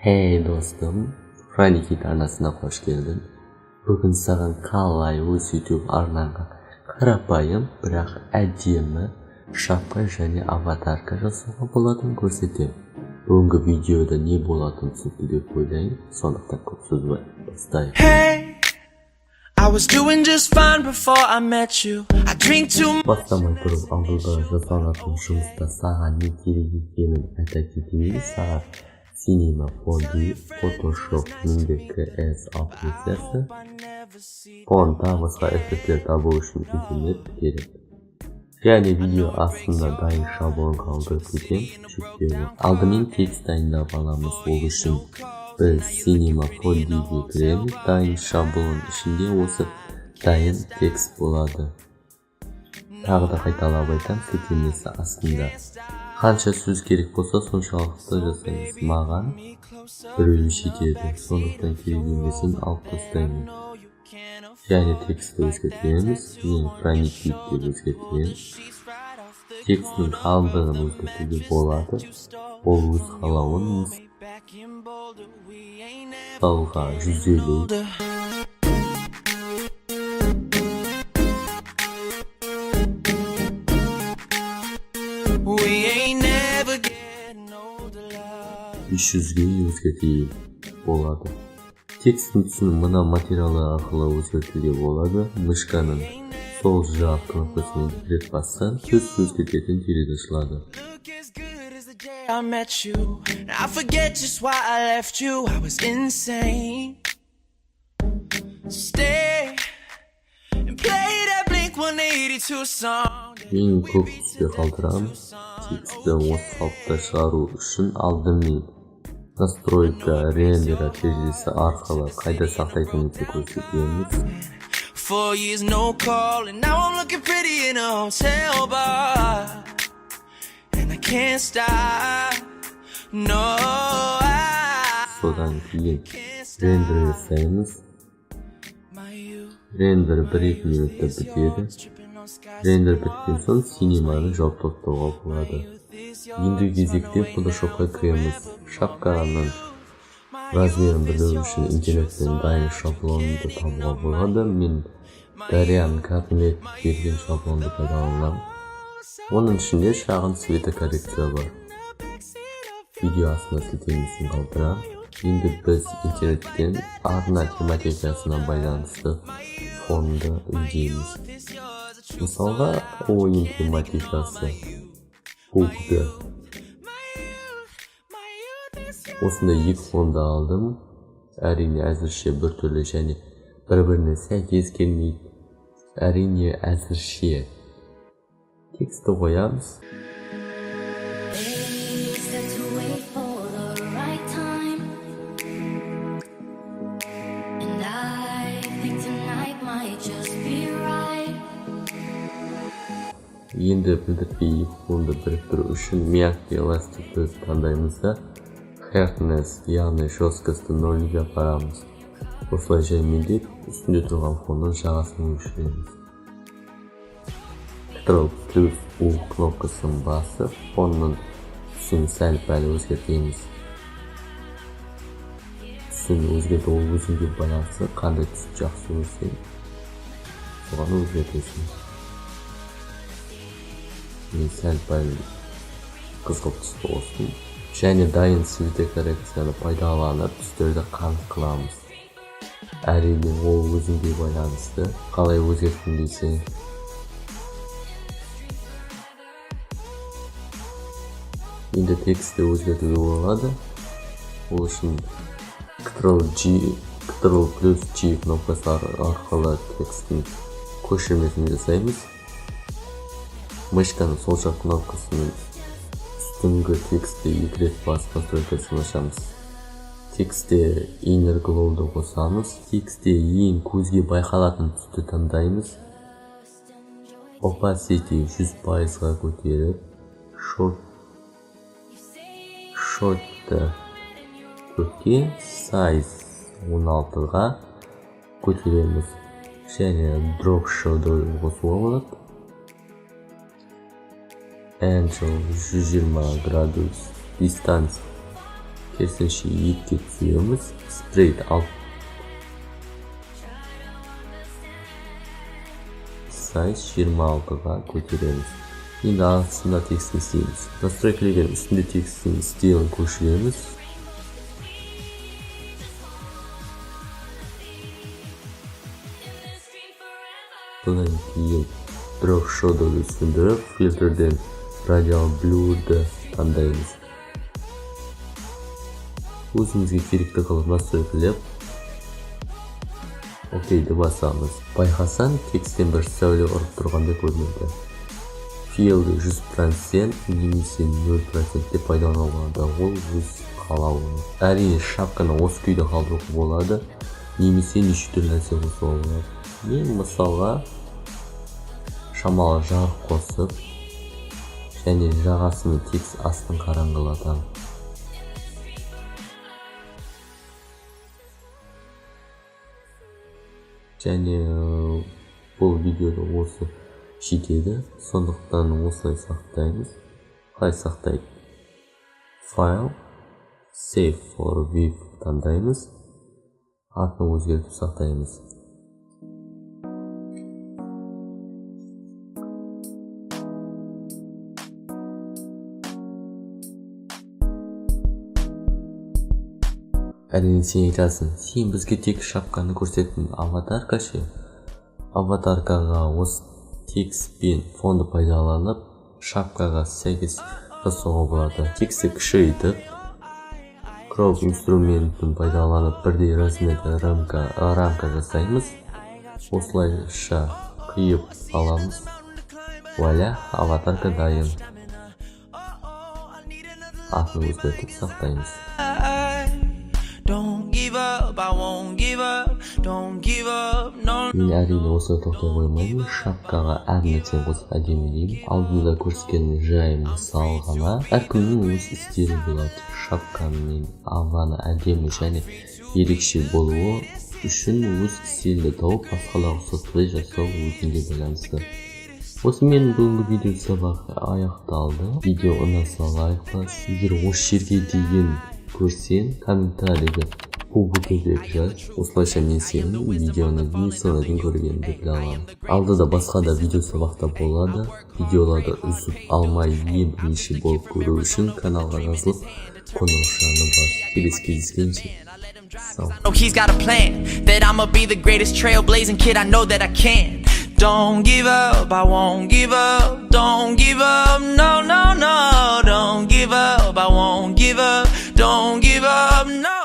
Hey do'stim, Franikit arnasına hoş geldin. Bugün sаған қалай өсетіп арнаған қарапайым, бірақ әдемі шапка және аватарка жасауға болатынын көрсетемін. Бүгінгі видеода не болатынын түсінікті деп ойлаймын, сондықтан көп сөз бастайық. Бастамай тұрып алдыда жасалатын жұмыста саған не керек екенін айта кетейін. Саған Cinema 4D, Photoshop CS аппликациясы, фонда басқа эффекттер табу үшін интернет керек. Және видео астында дайын шаблон қалдырып кетем, жүктеуі. Алдымен текст дайындап аламыз. Ол үшін біз Cinema 4D'ге кіреміз. Дайын шаблон ішінде осы дайын текст болады. Тағы да қайталап айтам, сілтемесі астында. Қанша сөз керек болса соншалықты жасаймыз. Маған біреу жетеді, сондықтан керек емесін алып тастаймын. Және текстті өзгертеміз, мен Franikit деп өзгертемін. Текстінің қалдығын өзгертуге болады. Ол өз қалауын мысалға 150. Жүзге өзгертейін болады. Текстің түсін мына материалы арқылы өзгертуге болады. Мышканың сол жақ кнопкасын рет бассаң, сөз өзгертетін терезе ашылады. Ең көп түсте қалдырамын. Тексті осы қалыпта шығару үшін алдымен настройка рендера терезесі арқылы қайда сақтайтынымызды көрсетеміз. Содан кейін рендер жасаймыз. Рендер 1-2 минутта бітеді. Рендер біткен соң синеманы жауып тоқтауға болады. Енді кезекте Photoshopқа кіреміз. Шапканың размерін білу үшін интернеттен дайын шаблонды табуға болады. Мен Дарьяның кабинет берген шаблонды пайдаланамын. Оның ішінде шағын цветокоррекция бар. Видео астына сілтемесін қалдырамын. Енді біз интернеттен арна тематикасына байланысты фонды іздейміз. Мысалға, ойын тематикасы Пулды. Осындай екі фонды алдым. Әрине әзірше бір түрлі және бір-біріне сәйкес келмейді. Әрине әзірше. Тексті қоямыз. Енді білдіртпей екі фонды біріктіру үшін мягкий эластикті таңдаймыз да hardness, яғни жесткості 0-ге апарамыз. Осылайша жаймендеп үстінде тұрған фонның жағасын өшіреміз. Ctrl+U кнопкасын басып, фонның түсін сәл-пәл өзгертеміз. Түсін өзгерді, ол өзіңге байланысты, қандай түс жақсы көрсең, соған өзгертесің. Мен сәл-пәл қызғылт түсті болсын. Және дайын цветокоррекцияны пайдаланып түстерді қанық қыламыз. Әрине ол өзіңге байланысты. Қалай өзгерттім десең. Енді текстті өзгертуге болады. Ол үшін Ctrl+G кнопкасы арқылы текстің көшірмесін жасаймыз. Мышканың сол жақ кнопкасының үстіңгі текстті екі рет басып настройкасын ашамыз. Текстте Inner Glow'ды қосамыз. Текстте ең көзге байқалатын түсті таңдаймыз. Opacity 100%-ға көтеріп, Short'ты 4-ке, Size 16-ға көтереміз. Және Drop Show'ды қосуға болады. Angel 120 градус дистанция Керісінше етке түсіреміз. Straight up size 26-ға көтереміз. Енді астында текстін істейміз. Настройкілердің үстінде текстін стилін көшіреміз. Бұдан кейін drop shadow'ды түсіндіріп, фильтрден radial blur'ды таңдаймыз. Өзімізге керекті қылып настройкілеп, окейді басамыз. Байқасан, тексттен бір сәуле ұрып тұрғанда көрінеді. Филді 100% немесе 0% деп пайдалануға ол өз қалауы. Әрине шапканы осы күйде қалдыруға болады, немесе неше түрлі нәрсе қосуға болады. Мен мысалға шамалы жарық қосып, және жағасының текст астын қараңғылатам. Және бұл видеода осы жетеді, сондықтан осылай сақтаймыз. Қалай сақтайды? File, Save for Web таңдаймыз. Атын өзгертіп сақтаймыз. Әрине сен айтасың, сен бізге тек шапканы көрсеттің, аватарка ше? Аватаркаға осы текст пен фонды пайдаланып, шапкаға сәйкес жасауға болады. Тексті күшейтіп, crop инструментін пайдаланып бірдей размерді рамка жасаймыз. Осылайша қиып аламыз. Вуаля, аватарка дайын. Атын өзгертіп сақтаймыз. Мен әрине осы тоқтай қоймаймын, шапкаға әр нәрсені қосып әдемілеймін. Алдында көрсеткен жай мысал ғана. Әркімнің өз стилі болады. Шапканы мен аваны әдемі және ерекше болуы үшін өз стилді тауып басқаларға ұқсатпай жасау өзіңге байланысты. Осы менің бүгінгі видео сабағы аяқталды. Видео ұнаса лайк бас. Егер осы жерге дейін көрсең, комментарийге бұл түрде жаз. Осылайша мен сенің видеоны не соңынан көргенімді біле аламын. Алдыда басқа да видео сабақта болады. Видеоларды үзіп алмай ең бірінші болып көру үшін каналға жазылып, қоңыраушаны бас. Келесі кездескенше. He's got a plan that I'ma be the greatest trailblazing kid. I know that I can. Don't give up, I won't give up. Don't give up, no, no, no. Don't give up, I won't give up. Don't give up, no.